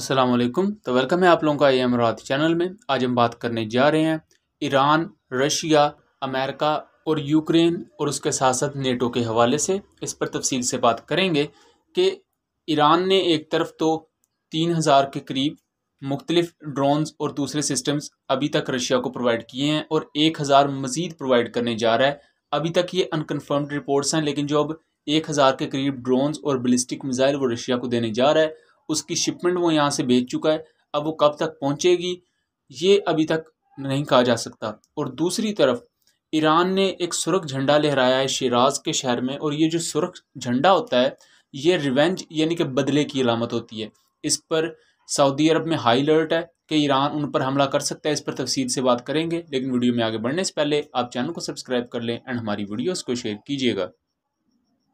अस्सलाम वालेकुम। तो वेलकम है आप लोगों का AM रात चैनल में। आज हम बात करने जा रहे हैं ईरान, रशिया, अमेरिका और यूक्रेन और उसके साथ साथ नेटो के हवाले से। इस पर तफसील से बात करेंगे कि ईरान ने एक तरफ तो 3000 के करीब मुख्तलिफ ड्रोन्स और दूसरे सिस्टम्स अभी तक रशिया को प्रोवाइड किए हैं और 1000 मज़ीद प्रोवाइड करने जा रहा है। अभी तक ये अनकन्फर्म्ड रिपोर्ट्स हैं, लेकिन जो अब 1000 के करीब ड्रोन्स और बैलिस्टिक मिसाइल वो रशिया को देने जा रहा है, उसकी शिपमेंट वो यहाँ से भेज चुका है। अब वो कब तक पहुँचेगी ये अभी तक नहीं कहा जा सकता। और दूसरी तरफ ईरान ने एक सुर्ख झंडा लहराया है शिराज के शहर में, और ये जो सुर्ख झंडा होता है ये रिवेंज यानी कि बदले की अलामत होती है। इस पर सऊदी अरब में हाई अलर्ट है कि ईरान उन पर हमला कर सकता है। इस पर तफसील से बात करेंगे, लेकिन वीडियो में आगे बढ़ने से पहले आप चैनल को सब्सक्राइब कर लें एंड हमारी वीडियोस को शेयर कीजिएगा।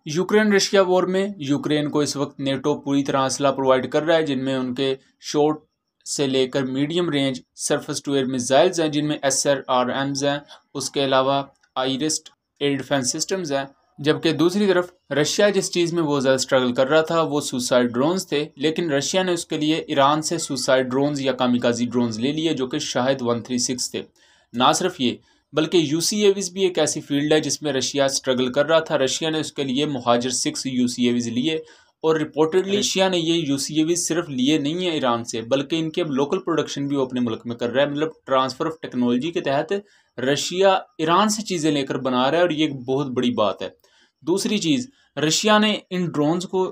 यूक्रेन रशिया वॉर में यूक्रेन को इस वक्त नेटो पूरी तरह असला प्रोवाइड कर रहा है, जिनमें उनके शॉर्ट से लेकर medium range surface to air missiles हैं, जिनमें SRRMs हैं, उसके अलावा आइरिस्ट एयर डिफेंस सिस्टम्स हैं। जबकि दूसरी तरफ रशिया जिस चीज़ में बहुत ज़्यादा स्ट्रगल कर रहा था वो सुसाइड ड्रोन्स थे, लेकिन रशिया ने उसके लिए ईरान से सुसाइड ड्रोन्स या कामिकाजी ड्रोन्स ले लिए, जो कि शाहिद 136 थे। ना सिर्फ ये, बल्कि UCAVs भी एक ऐसी फील्ड है जिसमें रशिया स्ट्रगल कर रहा था। रशिया ने उसके लिए मुहाजिर 6 UCAVs लिए, और रिपोर्टेडली रशिया ने ये UCAVs सिर्फ लिए नहीं है ईरान से, बल्कि इनके अब लोकल प्रोडक्शन भी वो अपने मुल्क में कर रहा है। मतलब ट्रांसफ़र ऑफ टेक्नोलॉजी के तहत रशिया ईरान से चीज़ें लेकर बना रहा है, और ये एक बहुत बड़ी बात है। दूसरी चीज़, रशिया ने इन ड्रोन्स को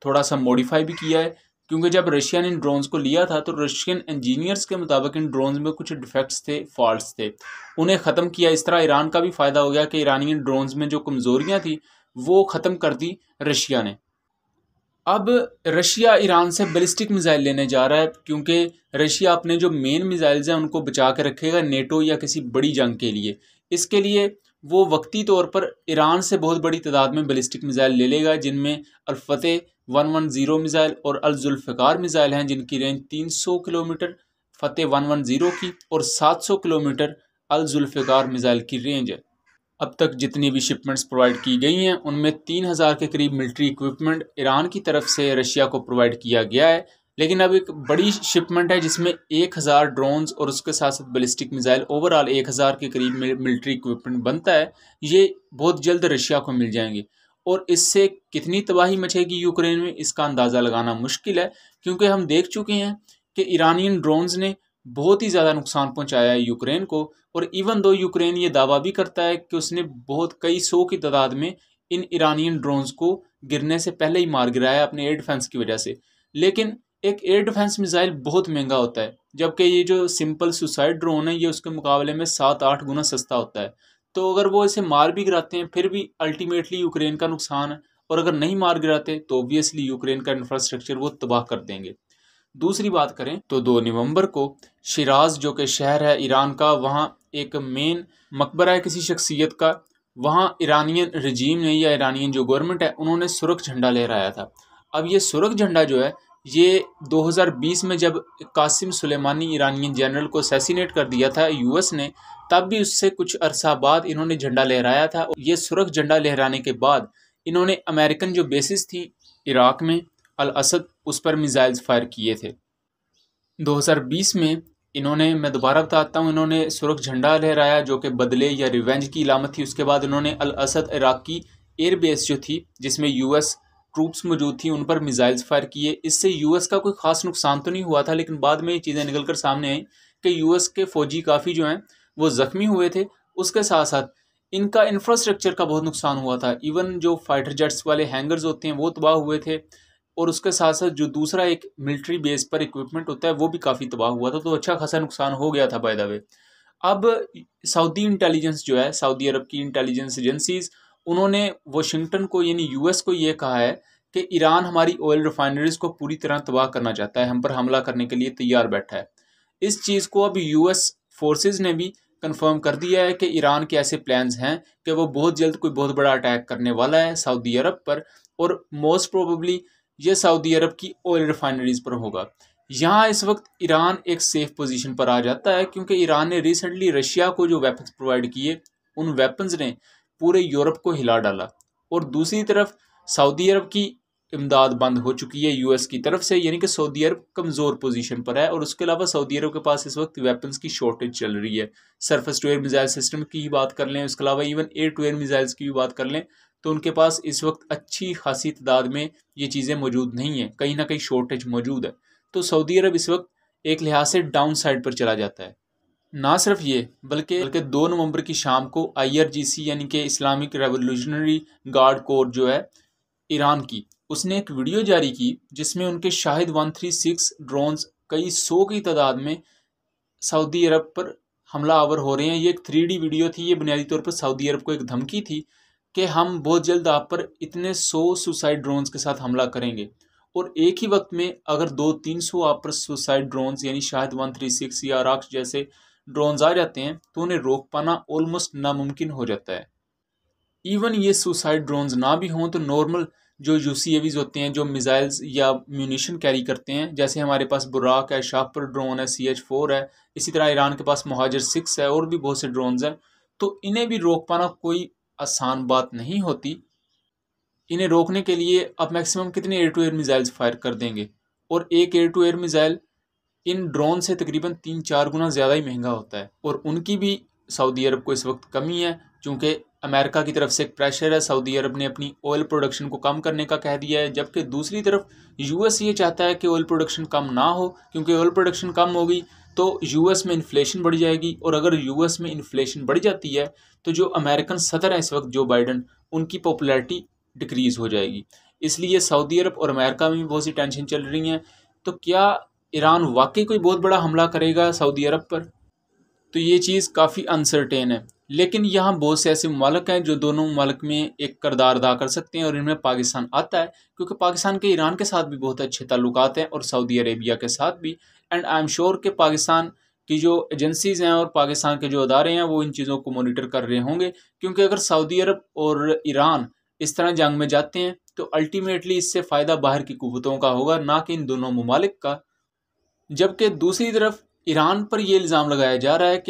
थोड़ा सा मॉडिफाई भी किया है, क्योंकि जब रशिया ने इन ड्रोन्स को लिया था तो रशियन इंजीनियर्स के मुताबिक इन ड्रोन्स में कुछ डिफेक्ट्स थे, फॉल्ट्स थे, उन्हें ख़त्म किया। इस तरह ईरान का भी फ़ायदा हो गया कि ईरानियन ड्रोन्स में जो कमज़ोरियाँ थी वो ख़त्म कर दी रशिया ने। अब रशिया ईरान से बैलिस्टिक मिसाइल लेने जा रहा है, क्योंकि रशिया अपने जो मेन मिसाइल्स हैं उनको बचा के रखेगा नेटो या किसी बड़ी जंग के लिए। इसके लिए वो वक्ती तौर पर ईरान से बहुत बड़ी तादाद में बैलिस्टिक मिसाइल ले लेगा, जिनमें अल-फतेह 110 मिसाइल और अल-जुल्फ़िकार मिसाइल हैं, जिनकी रेंज 300 किलोमीटर फतेह 110 की और 700 किलोमीटर अल-जुल्फ़िकार मिसाइल की रेंज है। अब तक जितनी भी शिपमेंट्स प्रोवाइड की गई हैं उनमें 3000 के करीब मिलिट्री इक्विपमेंट ईरान की तरफ से रशिया को प्रोवाइड किया गया है। लेकिन अब एक बड़ी शिपमेंट है जिसमें 1000 ड्रोन्स और उसके साथ साथ बैलिस्टिक मिसाइल, ओवरऑल 1000 के करीब मिलिट्री इक्विपमेंट बनता है। ये बहुत जल्द रशिया को मिल जाएंगे, और इससे कितनी तबाही मचेगी यूक्रेन में इसका अंदाज़ा लगाना मुश्किल है, क्योंकि हम देख चुके हैं कि ईरानियन ड्रोन्स ने बहुत ही ज़्यादा नुकसान पहुंचाया है यूक्रेन को। और इवन दो यूक्रेन ये दावा भी करता है कि उसने बहुत कई सौ की तादाद में इन ईरानियन ड्रोन्स को गिरने से पहले ही मार गिराया अपने एयर डिफेंस की वजह से। लेकिन एक एयर डिफेंस मिसाइल बहुत महंगा होता है, जबकि ये जो सिंपल सुसाइड ड्रोन है ये उसके मुकाबले में 7-8 गुना सस्ता होता है। तो अगर वो इसे मार भी गिराते हैं फिर भी अल्टीमेटली यूक्रेन का नुकसान है, और अगर नहीं मार गिराते तो ऑब्वियसली यूक्रेन का इंफ्रास्ट्रक्चर वो तबाह कर देंगे। दूसरी बात करें तो 2 नवंबर को शिराज जो कि शहर है ईरान का, वहाँ एक मेन मकबरा है किसी शख्सियत का। वहाँ ईरानियन रजीम ने या ईरानियन जो गवर्नमेंट है उन्होंने सुर्ख झंडा लहराया था। अब ये सुर्ख झंडा जो है ये 2020 में जब कासिम सुलेमानी ईरानियन जनरल को असैसिनेट कर दिया था US ने, तब भी उससे कुछ अरसा बाद इन्होंने झंडा लहराया था। ये सुर्ख झंडा लहराने के बाद इन्होंने अमेरिकन जो बेसिस थी इराक में अल असद, उस पर मिसाइल्स फायर किए थे। 2020 में इन्होंने, मैं दोबारा बताता हूँ, इन्होंने सुर्ख झंडा लहराया जो कि बदले या रिवेंज की इलामत थी। उसके बाद इन्होंने अल असद इराक की एयर बेस जो थी जिसमें US ट्रूप्स मौजूद थी उन पर मिसाइल्स फायर किए। इससे US का कोई ख़ास नुकसान तो नहीं हुआ था, लेकिन बाद में ये चीज़ें निकल कर सामने आई कि US के फ़ौजी काफ़ी जो हैं वो ज़ख्मी हुए थे। उसके साथ साथ इनका इंफ्रास्ट्रक्चर का बहुत नुकसान हुआ था। इवन जो फाइटर जेट्स वाले हैंगर्स होते हैं वो तबाह हुए थे, और उसके साथ साथ जो दूसरा एक मिलिट्री बेस पर इक्विपमेंट होता है वो भी काफ़ी तबाह हुआ था। तो अच्छा खासा नुकसान हो गया था बाय द वे। अब सऊदी इंटेलिजेंस जो है, सऊदी अरब की इंटेलिजेंस एजेंसीज, उन्होंने वाशिंगटन को यानी US को ये कहा है कि ईरान हमारी ऑयल रिफाइनरीज को पूरी तरह तबाह करना चाहता है, हम पर हमला करने के लिए तैयार बैठा है। इस चीज़ को अब US फोर्सेज ने भी कंफर्म कर दिया है कि ईरान के ऐसे प्लान्स हैं कि वो बहुत जल्द कोई बहुत बड़ा अटैक करने वाला है सऊदी अरब पर, और मोस्ट प्रोबेबली ये सऊदी अरब की ऑयल रिफाइनरीज पर होगा। यहाँ इस वक्त ईरान एक सेफ पोजीशन पर आ जाता है, क्योंकि ईरान ने रिसेंटली रशिया को जो वेपन्स प्रोवाइड किए उन वेपन्स ने पूरे यूरोप को हिला डाला। और दूसरी तरफ सऊदी अरब की इमदाद बंद हो चुकी है यूएस की तरफ से, यानी कि सऊदी अरब कमज़ोर पोजीशन पर है। और उसके अलावा सऊदी अरब के पास इस वक्त वेपन्स की शॉर्टेज चल रही है। Surface to air missile system की ही बात कर लें, उसके अलावा even air to air missiles की भी बात कर लें, तो उनके पास इस वक्त अच्छी खासी तादाद में ये चीज़ें मौजूद नहीं हैं, कहीं ना कहीं शॉर्टेज मौजूद है। तो सऊदी अरब इस वक्त एक लिहाज से डाउन साइड पर चला जाता है। ना सिर्फ ये बल्कि 2 नवंबर की शाम को IRGC यानी कि इस्लामिक रेवोल्यूशनरी गार्ड कोर जो है ईरान की, उसने एक वीडियो जारी की जिसमें उनके शाहिद 136 ड्रोन्स कई 100 की तादाद में सऊदी अरब पर हमला आवर हो रहे हैं। ये एक 3D वीडियो थी। ये बुनियादी तौर पर सऊदी अरब को एक धमकी थी कि हम बहुत जल्द आप पर इतने 100 सुसाइड ड्रोन्स के साथ हमला करेंगे। और एक ही वक्त में अगर 200-300 आप पर सुसाइड ड्रोन्स यानी शाहिद 136 या राक्स जैसे ड्रोन्स आ जाते हैं तो उन्हें रोक पाना ऑलमोस्ट नामुमकिन हो जाता है। इवन ये सुसाइड ड्रोन्स ना भी हों तो नॉर्मल जो UCAVs होते हैं जो मिसाइल्स या म्यूनिशन कैरी करते हैं, जैसे हमारे पास बुराक है, शाहपुर ड्रोन है, CH-4 है, इसी तरह ईरान के पास मुहाजिर 6 है और भी बहुत से ड्रोन्स हैं, तो इन्हें भी रोक पाना कोई आसान बात नहीं होती। इन्हें रोकने के लिए आप मैक्सिमम कितने air to air missiles fire कर देंगे, और एक एयर टू एयर मिसाइल इन ड्रोन से तकरीबन 3-4 गुना ज़्यादा ही महंगा होता है। और उनकी भी सऊदी अरब को इस वक्त कमी है, क्योंकि अमेरिका की तरफ से एक प्रेशर है। सऊदी अरब ने अपनी ऑयल प्रोडक्शन को कम करने का कह दिया है, जबकि दूसरी तरफ US ये चाहता है कि ऑयल प्रोडक्शन कम ना हो, क्योंकि ऑयल प्रोडक्शन कम होगी तो US में इन्फ्लेशन बढ़ जाएगी, और अगर US में इन्फ्लेशन बढ़ जाती है तो जो अमेरिकन सदर हैं इस वक्त जो बाइडन, उनकी पॉपुलैरिटी डिक्रीज़ हो जाएगी। इसलिए सऊदी अरब और अमेरिका में भी बहुत सी टेंशन चल रही हैं। तो क्या ईरान वाकई कोई बहुत बड़ा हमला करेगा सऊदी अरब पर? तो ये चीज़ काफ़ी अनसर्टेन है। लेकिन यहाँ बहुत से ऐसे ममालिक हैं जो दोनों ममालिक में एक किरदार अदा कर सकते हैं, और इनमें पाकिस्तान आता है, क्योंकि पाकिस्तान के ईरान के साथ भी बहुत अच्छे ताल्लुकात हैं और सऊदी अरेबिया के साथ भी। एंड आई एम श्योर कि पाकिस्तान की जो एजेंसीज़ हैं और पाकिस्तान के जो अदारे हैं वो इन चीज़ों को मॉनिटर कर रहे होंगे, क्योंकि अगर सऊदी अरब और ईरान इस तरह जंग में जाते हैं तो अल्टीमेटली इससे फ़ायदा बाहर की कुव्वतों का होगा, ना कि इन दोनों ममालिक का। जबकि दूसरी तरफ ईरान पर यह इल्ज़ाम लगाया जा रहा है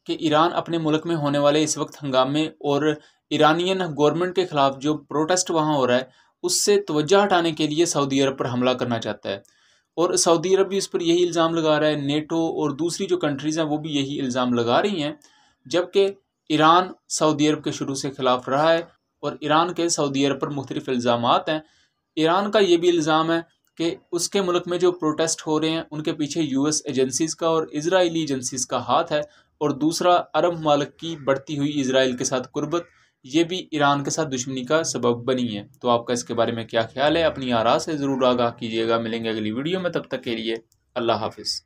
कि ईरान अपने मुल्क में होने वाले इस वक्त हंगामे और ईरानियन गवर्नमेंट के ख़िलाफ़ जो प्रोटेस्ट वहाँ हो रहा है उससे तवज्जो हटाने के लिए सऊदी अरब पर हमला करना चाहता है। और सऊदी अरब भी इस पर यही इल्ज़ाम लगा रहा है, नेटो और दूसरी जो कंट्रीज़ हैं वो भी यही इल्ज़ाम लगा रही हैं। जबकि ईरान सऊदी अरब के शुरू से ख़िलाफ़ रहा है और ईरान के सऊदी अरब पर मुख्तलिफ इल्ज़ामात हैं। ईरान का ये भी इल्ज़ाम है कि उसके मुल्क में जो प्रोटेस्ट हो रहे हैं उनके पीछे US एजेंसीज़ का और इजराइली एजेंसीज़ का हाथ है। और दूसरा, अरब ममालिक की बढ़ती हुई इजराइल के साथ कुर्बत, ये भी ईरान के साथ दुश्मनी का सबब बनी है। तो आपका इसके बारे में क्या ख्याल है? अपनी आरा से ज़रूर आगाह कीजिएगा। मिलेंगे अगली वीडियो में, तब तक के लिए अल्लाह हाफिज़।